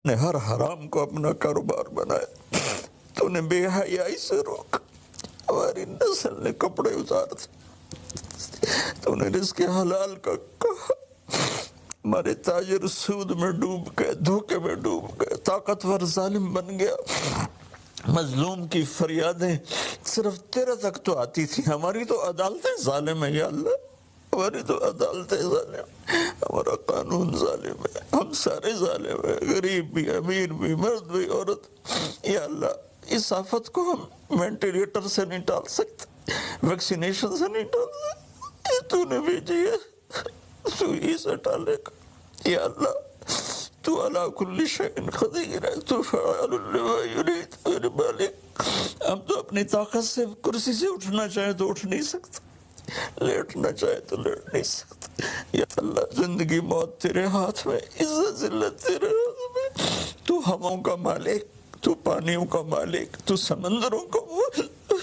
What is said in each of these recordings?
نے ہر حرام کو اپنا کاروبار بنایا، تو نے بے حیائی سے روک، ہماری نسل نے کپڑے اتار دیے، تو نے رزق حلال کا کہا، ہمارے تاجر سود میں ڈوب گئے، دھوکے میں ڈوب گئے، طاقتور ظالم بن گیا، مظلوم کی فریادیں صرف تیرے تک تو آتی تھی، ہماری تو عدالتیں ظالم ہے یا اللہ، ہماری تو عدالتیں ظالم، ہمارا قانون ظالم ہے، ہم سارے ظالم ہیں، غریب بھی، امیر بھی، مرد بھی، عورت، یا اللہ اس آفت کو ہم وینٹیلیٹر سے نہیں ٹال سکتے، ویکسینیشن سے نہیں ٹال سکتے، یہ تو نے بھیجی ہے، تو ہی سے ٹالے گا، یا اللہ تو علا کل شیء قدیر ہے، تو فعال لما یرید، میرے مالک ہم تو اپنی طاقت سے کرسی سے اٹھنا چاہیں تو اٹھ نہیں سکتے، لیٹنا چاہے تو لیٹ نہیں سکتے، یا اللہ زندگی موت تیرے ہاتھ میں، عزت ذلت تیرے ہاتھ میں، تو ہواؤں کا مالک، تو پانیوں کا مالک، تو سمندروں کا مالک،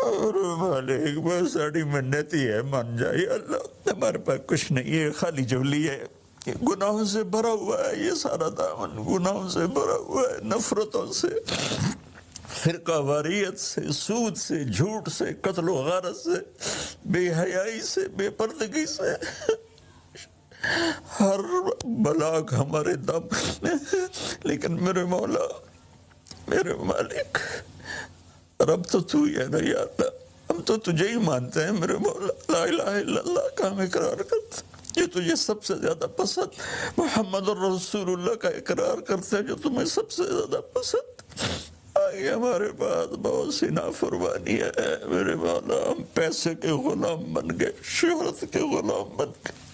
اور مالک بس ساڑی منتی ہے، مان جائے اللہ، ہمارے پاس کچھ نہیں ہے، خالی جولی ہے، یہ گناہوں سے بھرا ہوا ہے، یہ سارا دامن گناہوں سے بھرا ہوا ہے، نفرتوں سے، فرقہ واریت سے، سود سے، جھوٹ سے، قتل و غارت سے، بے حیائی سے، بے پردگی سے، ہر بلاک ہمارے دم، لیکن میرے مولا، میرے مالک، رب تو ہی ہے نا یا اللہ، ہم تو تجھے ہی مانتے ہیں میرے مولا، لا الہ الا اللہ کا ہم اقرار کرتے ہیں، جو تجھے سب سے زیادہ پسند، محمد الرسول اللہ کا اقرار کرتے ہیں جو تمہیں سب سے زیادہ پسند، آگے ہمارے پاس بہت سی نافرمانی ہے میرے مولا، ہم پیسے کے غلام بن گئے، شہرت کے غلام بن گئے،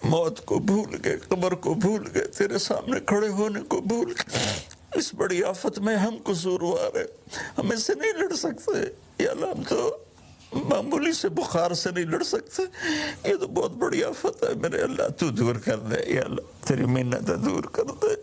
موت کو بھول گئے، قبر کو بھول گئے، تیرے سامنے کھڑے ہونے کو بھول گئے، اس بڑی آفت میں ہم قصوروار ہیں، ہم اس سے نہیں لڑ سکتے، یا اللہ ہم تو معمولی سے بخار سے نہیں لڑ سکتے، یہ تو بہت بڑی آفت ہے میرے اللہ، تو دور کر دے یا اللہ، تیری منت دور کر دے۔